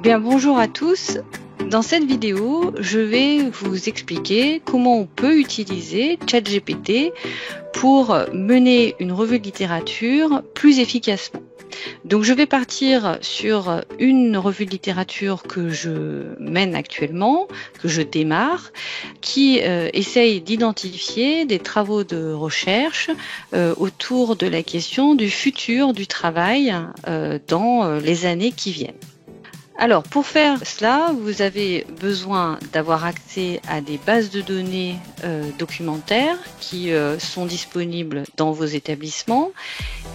Bien, bonjour à tous. Dans cette vidéo, je vais vous expliquer comment on peut utiliser ChatGPT pour mener une revue de littérature plus efficacement. Donc je vais partir sur une revue de littérature que je mène actuellement, que je démarre, qui essaye d'identifier des travaux de recherche autour de la question du futur du travail dans les années qui viennent. Alors, pour faire cela, vous avez besoin d'avoir accès à des bases de données documentaires qui sont disponibles dans vos établissements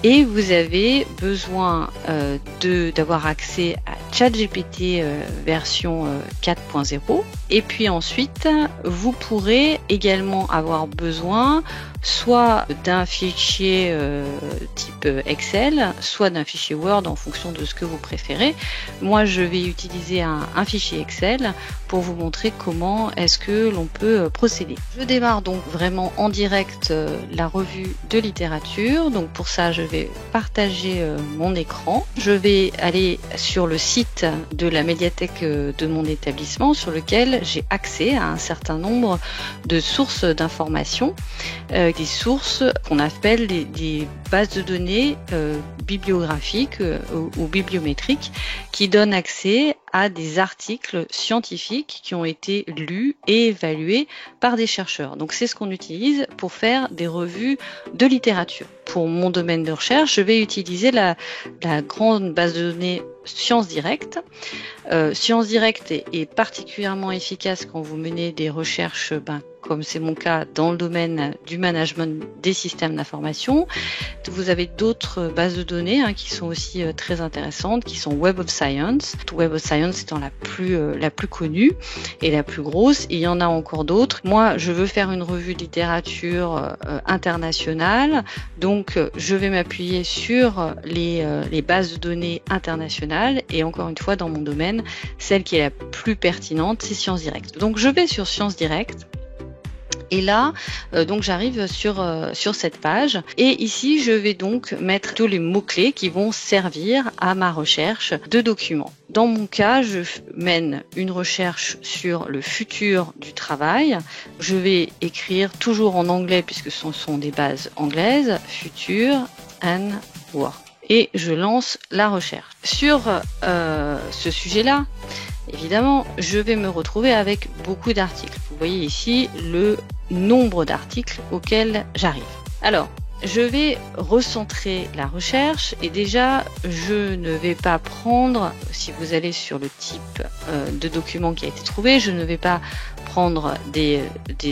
et vous avez besoin d'avoir accès à ChatGPT version 4.0 et puis ensuite, vous pourrez également avoir besoin soit d'un fichier type Excel, soit d'un fichier Word en fonction de ce que vous préférez. Moi, je vais utiliser un fichier Excel pour vous montrer comment est-ce que l'on peut procéder. Je démarre donc vraiment en direct la revue de littérature. Donc pour ça, je vais partager mon écran. Je vais aller sur le site de la médiathèque de mon établissement sur lequel j'ai accès à un certain nombre de sources d'informations, des sources qu'on appelle des bases de données bibliographiques ou bibliométriques qui donnent accès à des articles scientifiques qui ont été lus et évalués par des chercheurs. Donc c'est ce qu'on utilise pour faire des revues de littérature. Pour mon domaine de recherche, je vais utiliser la grande base de données Sciences Direct. Sciences Direct est particulièrement efficace quand vous menez des recherches, comme c'est mon cas, dans le domaine du management des systèmes d'information. Vous avez d'autres bases de données qui sont aussi très intéressantes, qui sont Web of Science. Web of Science étant la plus connue et la plus grosse. Il y en a encore d'autres. Moi, je veux faire une revue de littérature internationale, donc je vais m'appuyer sur les bases de données internationales et encore une fois, dans mon domaine, celle qui est la plus pertinente, c'est Sciences Direct. Donc je vais sur Sciences Direct. Et là, donc j'arrive sur cette page et ici je vais donc mettre tous les mots-clés qui vont servir à ma recherche de documents. Dans mon cas, je mène une recherche sur le futur du travail. Je vais écrire toujours en anglais puisque ce sont des bases anglaises, future and work. Et je lance la recherche. Sur ce sujet-là, évidemment, je vais me retrouver avec beaucoup d'articles. Vous voyez ici le nombre d'articles auxquels j'arrive. Alors, je vais recentrer la recherche et déjà, je ne vais pas prendre, si vous allez sur le type de document qui a été trouvé, je ne vais pas prendre des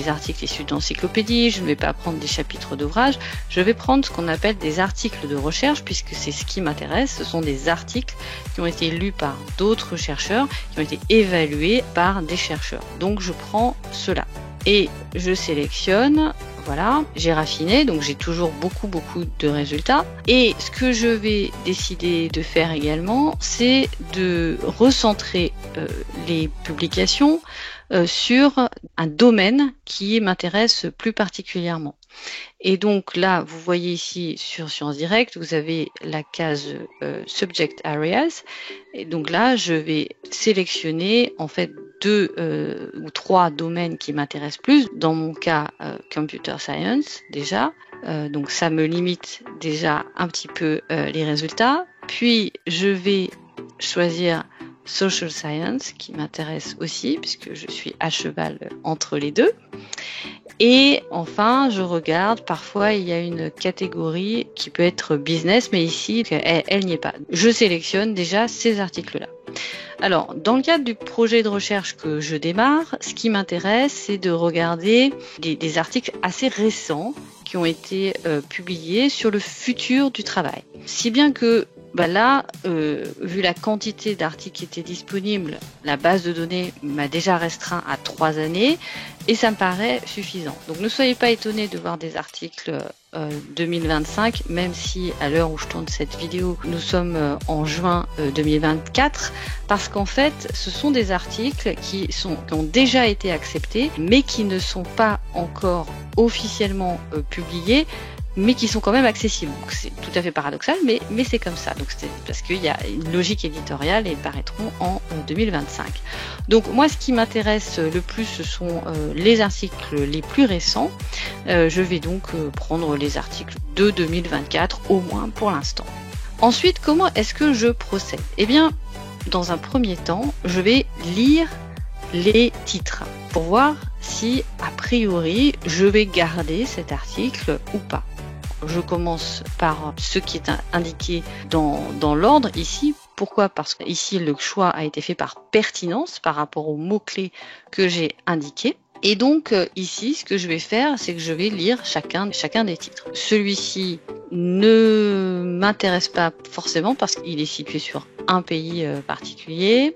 articles issus d'encyclopédie, je ne vais pas prendre des chapitres d'ouvrages, je vais prendre ce qu'on appelle des articles de recherche puisque c'est ce qui m'intéresse, ce sont des articles qui ont été lus par d'autres chercheurs, qui ont été évalués par des chercheurs. Donc je prends cela et je sélectionne. Voilà, j'ai raffiné, donc j'ai toujours beaucoup de résultats. Et ce que je vais décider de faire également, c'est de recentrer les publications sur un domaine qui m'intéresse plus particulièrement. Et donc là, vous voyez ici sur Sciences Direct, vous avez la case Subject Areas. Et donc là, je vais sélectionner en fait 2 ou 3 domaines qui m'intéressent plus. Dans mon cas, Computer Science déjà. Donc ça me limite déjà un petit peu les résultats. Puis je vais choisir Social Science qui m'intéresse aussi puisque je suis à cheval entre les deux. Et enfin, je regarde, parfois il y a une catégorie qui peut être business, mais ici, elle n'y est pas. Je sélectionne déjà ces articles-là. Alors, dans le cadre du projet de recherche que je démarre, ce qui m'intéresse, c'est de regarder des articles assez récents qui ont été publiés sur le futur du travail. Si bien que là, vu la quantité d'articles qui étaient disponibles, la base de données m'a déjà restreint à 3 années et ça me paraît suffisant. Donc ne soyez pas étonnés de voir des articles 2025, même si à l'heure où je tourne cette vidéo, nous sommes en juin 2024, parce qu'en fait, ce sont des articles qui ont déjà été acceptés, mais qui ne sont pas encore officiellement publiés mais qui sont quand même accessibles. C'est tout à fait paradoxal, mais c'est comme ça. Donc c'est parce qu'il y a une logique éditoriale et ils paraîtront en 2025. Donc moi, ce qui m'intéresse le plus, ce sont les articles les plus récents. Je vais donc prendre les articles de 2024 au moins pour l'instant. Ensuite, comment est-ce que je procède? Eh bien, dans un premier temps, je vais lire les titres pour voir si, a priori, je vais garder cet article ou pas. Je commence par ce qui est indiqué dans l'ordre ici. Pourquoi? Parce que ici, le choix a été fait par pertinence par rapport aux mots-clés que j'ai indiqués. Et donc ici, ce que je vais faire, c'est que je vais lire chacun des titres. Celui-ci ne m'intéresse pas forcément parce qu'il est situé sur un pays particulier.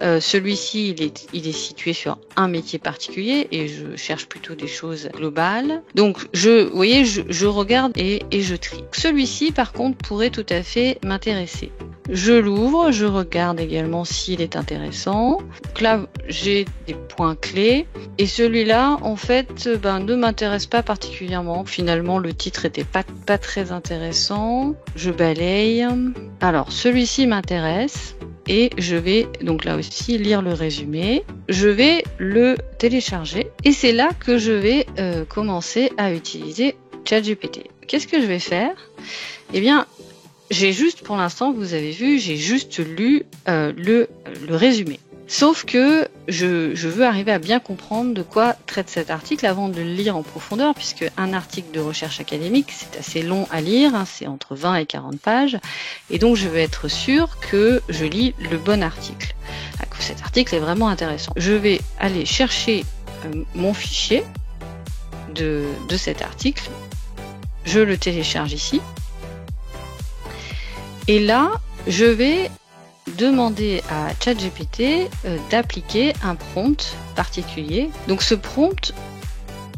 Celui-ci, il est situé sur un métier particulier et je cherche plutôt des choses globales. Donc, vous voyez, je regarde et je trie. Celui-ci, par contre, pourrait tout à fait m'intéresser. Je l'ouvre, je regarde également s'il est intéressant. Donc là, j'ai des points clés. Et celui-là, en fait, ne m'intéresse pas particulièrement. Finalement, le titre était pas très intéressant. Je balaye. Alors, celui-ci m'intéresse. Et je vais donc là aussi lire le résumé. Je vais le télécharger. Et c'est là que je vais commencer à utiliser ChatGPT. Qu'est-ce que je vais faire? Eh bien, j'ai juste, pour l'instant, vous avez vu, j'ai juste lu le résumé. Sauf que je veux arriver à bien comprendre de quoi traite cet article avant de le lire en profondeur, puisque un article de recherche académique, c'est assez long à lire, hein, c'est entre 20 et 40 pages, et donc je veux être sûre que je lis le bon article, que cet article est vraiment intéressant. Je vais aller chercher mon fichier de cet article, je le télécharge ici, et là, je vais demander à ChatGPT d'appliquer un prompt particulier. Donc ce prompt,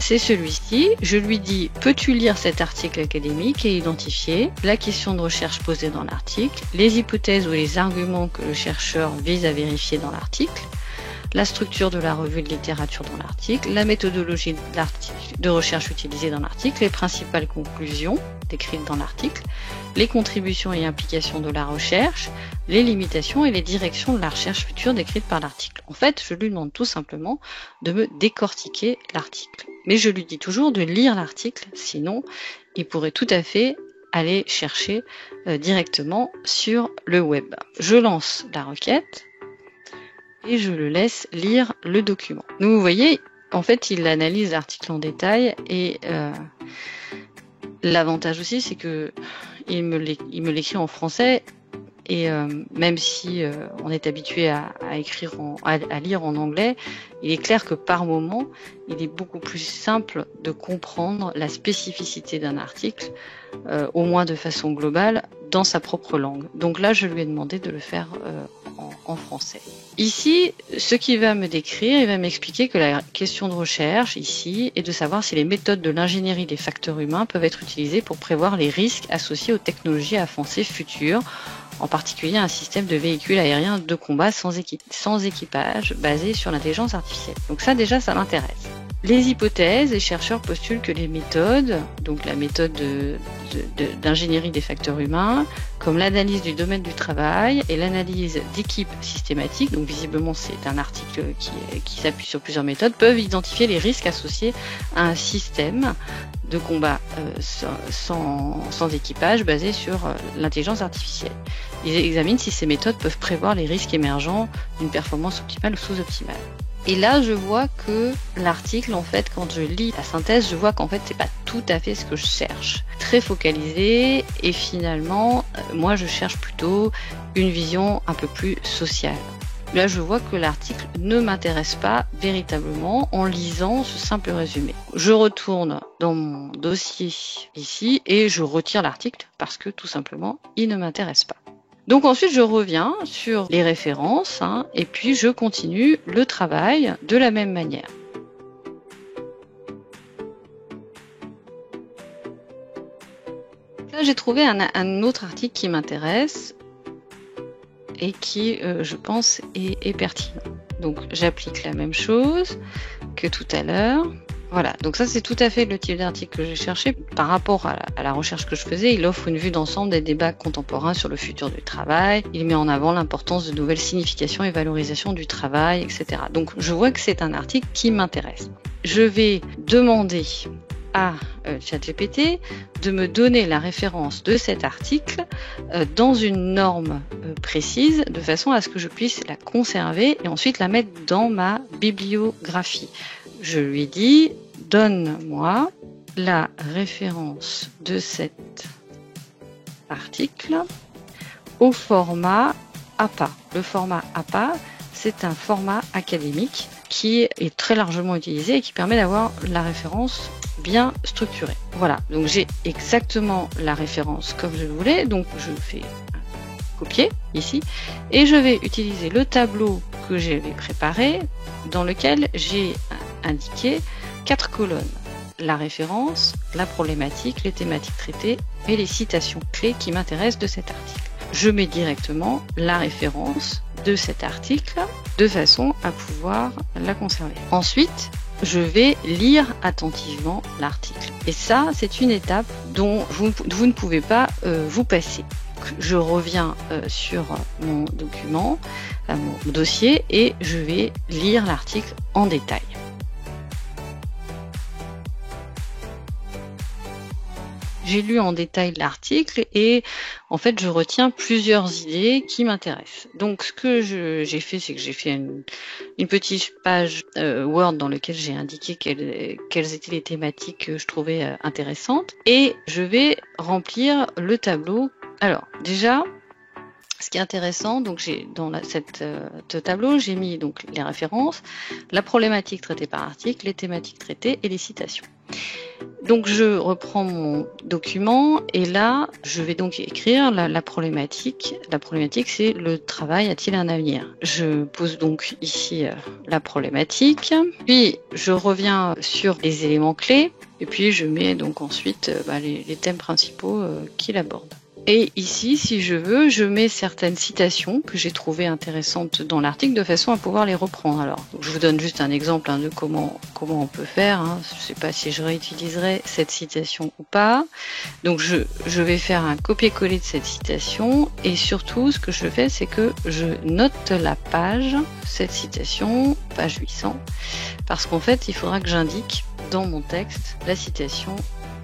c'est celui-ci. Je lui dis, peux-tu lire cet article académique et identifier la question de recherche posée dans l'article, les hypothèses ou les arguments que le chercheur vise à vérifier dans l'article, la structure de la revue de littérature dans l'article, la méthodologie de recherche utilisée dans l'article, les principales conclusions décrites dans l'article, les contributions et implications de la recherche, les limitations et les directions de la recherche future décrites par l'article. En fait, je lui demande tout simplement de me décortiquer l'article. Mais je lui dis toujours de lire l'article, sinon il pourrait tout à fait aller chercher directement sur le web. Je lance la requête et je le laisse lire le document. Donc vous voyez, en fait, il analyse l'article en détail et l'avantage aussi, c'est que il me l'écrit en français et même si on est habitué à lire en anglais, il est clair que par moment, il est beaucoup plus simple de comprendre la spécificité d'un article, au moins de façon globale, dans sa propre langue. Donc là, je lui ai demandé de le faire en français. Ici, ce qu'il va me décrire, il va m'expliquer que la question de recherche ici est de savoir si les méthodes de l'ingénierie des facteurs humains peuvent être utilisées pour prévoir les risques associés aux technologies avancées futures, en particulier un système de véhicules aériens de combat sans équipage basé sur l'intelligence artificielle. Donc ça déjà, ça m'intéresse. Les hypothèses, les chercheurs postulent que les méthodes, donc la méthode d'ingénierie des facteurs humains, comme l'analyse du domaine du travail et l'analyse d'équipes systématiques, donc visiblement c'est un article qui s'appuie sur plusieurs méthodes, peuvent identifier les risques associés à un système de combat sans équipage basé sur l'intelligence artificielle. Ils examinent si ces méthodes peuvent prévoir les risques émergents d'une performance optimale ou sous-optimale. Et là, je vois que l'article, en fait, quand je lis la synthèse, je vois qu'en fait, c'est pas tout à fait ce que je cherche. Très focalisé, et finalement, moi, je cherche plutôt une vision un peu plus sociale. Là, je vois que l'article ne m'intéresse pas véritablement en lisant ce simple résumé. Je retourne dans mon dossier ici et je retire l'article parce que tout simplement, il ne m'intéresse pas. Donc ensuite, je reviens sur les références et puis je continue le travail de la même manière. Là, j'ai trouvé un autre article qui m'intéresse et qui, je pense, est pertinent. Donc j'applique la même chose que tout à l'heure. Voilà, donc ça c'est tout à fait le type d'article que j'ai cherché. Par rapport à la recherche que je faisais, il offre une vue d'ensemble des débats contemporains sur le futur du travail. Il met en avant l'importance de nouvelles significations et valorisations du travail, etc. Donc je vois que c'est un article qui m'intéresse. Je vais demander à ChatGPT de me donner la référence de cet article dans une norme précise, de façon à ce que je puisse la conserver et ensuite la mettre dans ma bibliographie. Je lui dis, donne-moi la référence de cet article au format APA. Le format APA, c'est un format académique qui est très largement utilisé et qui permet d'avoir la référence bien structurée. Voilà, donc j'ai exactement la référence comme je le voulais, donc je fais copier ici et je vais utiliser le tableau que j'avais préparé dans lequel j'ai indiqué 4 colonnes: la référence, la problématique, les thématiques traitées et les citations clés qui m'intéressent de cet article. Je mets directement la référence de cet article de façon à pouvoir la conserver. Ensuite, je vais lire attentivement l'article. Et ça, c'est une étape dont vous ne pouvez pas vous passer. Je reviens sur mon document, mon dossier, et je vais lire l'article en détail. J'ai lu en détail l'article et en fait je retiens plusieurs idées qui m'intéressent. Donc ce que j'ai fait, c'est que j'ai fait une petite page Word dans laquelle j'ai indiqué quelles étaient les thématiques que je trouvais intéressantes, et je vais remplir le tableau. Alors déjà, ce qui est intéressant, donc j'ai dans ce tableau, j'ai mis donc les références, la problématique traitée par article, les thématiques traitées et les citations. Donc je reprends mon document et là je vais donc écrire la problématique. La problématique, c'est: le travail a-t-il un avenir? Je pose donc ici la problématique, puis je reviens sur les éléments clés et puis je mets donc ensuite les thèmes principaux qu'il aborde. Et ici, si je veux, je mets certaines citations que j'ai trouvées intéressantes dans l'article de façon à pouvoir les reprendre. Alors, je vous donne juste un exemple de comment on peut faire. Je ne sais pas si je réutiliserai cette citation ou pas. Donc, je vais faire un copier-coller de cette citation, et surtout, ce que je fais, c'est que je note la page, cette citation, page 800, parce qu'en fait, il faudra que j'indique dans mon texte la citation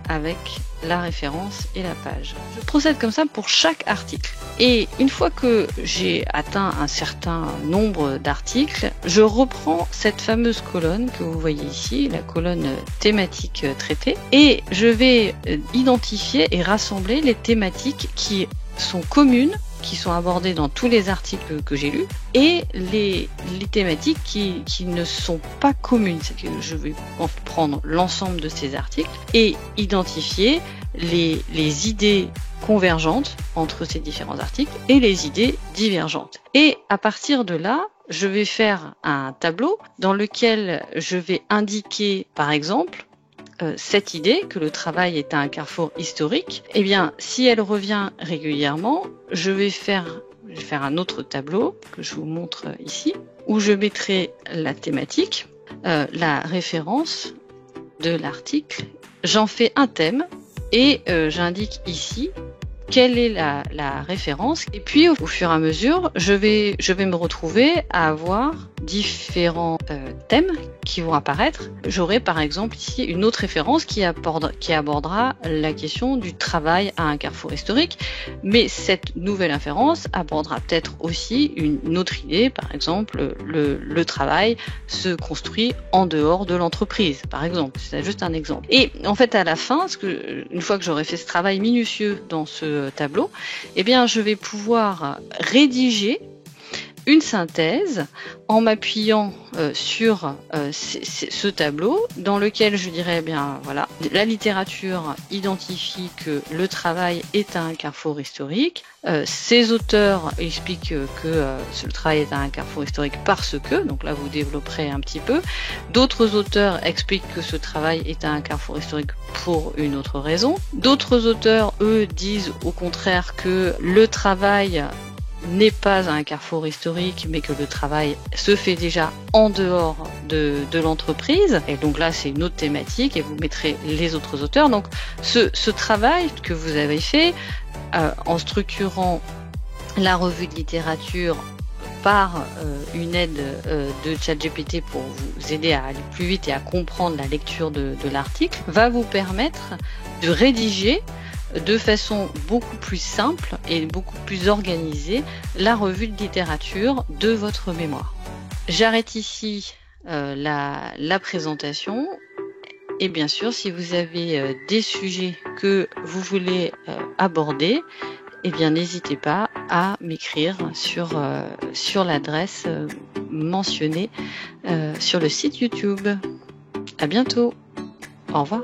avec la référence et la page. Je procède comme ça pour chaque article. Et une fois que j'ai atteint un certain nombre d'articles, je reprends cette fameuse colonne que vous voyez ici, la colonne thématique traitée, et je vais identifier et rassembler les thématiques qui sont communes, qui sont abordées dans tous les articles que j'ai lus, et les thématiques qui ne sont pas communes. C'est que je vais prendre l'ensemble de ces articles et identifier les idées convergentes entre ces différents articles et les idées divergentes. Et à partir de là, je vais faire un tableau dans lequel je vais indiquer, par exemple, cette idée que le travail est un carrefour historique. Eh bien, si elle revient régulièrement, je vais faire un autre tableau que je vous montre ici, où je mettrai la thématique, la référence de l'article, j'en fais un thème et j'indique ici quelle est la référence. Et puis au fur et à mesure, je vais me retrouver à avoir différents thèmes qui vont apparaître. J'aurai par exemple ici une autre référence qui abordera la question du travail à un carrefour historique, mais cette nouvelle référence abordera peut-être aussi une autre idée, par exemple le travail se construit en dehors de l'entreprise, par exemple. C'est juste un exemple. Et en fait, à la fin, une fois que j'aurai fait ce travail minutieux dans ce tableau, eh bien je vais pouvoir rédiger une synthèse en m'appuyant sur ce tableau, dans lequel je dirais, bien voilà, la littérature identifie que le travail est un carrefour historique. Ces auteurs expliquent que le travail est un carrefour historique parce que, donc là vous développerez un petit peu. D'autres auteurs expliquent que ce travail est un carrefour historique pour une autre raison. D'autres auteurs, eux, disent au contraire que le travail n'est pas un carrefour historique, mais que le travail se fait déjà en dehors de l'entreprise. Et donc là, c'est une autre thématique et vous mettrez les autres auteurs. Donc ce travail que vous avez fait en structurant la revue de littérature par une aide de ChatGPT pour vous aider à aller plus vite et à comprendre la lecture de l'article, va vous permettre de rédiger de façon beaucoup plus simple et beaucoup plus organisée la revue de littérature de votre mémoire. J'arrête ici la présentation. Et bien sûr, si vous avez des sujets que vous voulez aborder, eh bien n'hésitez pas à m'écrire sur l'adresse mentionnée sur le site YouTube. À bientôt. Au revoir.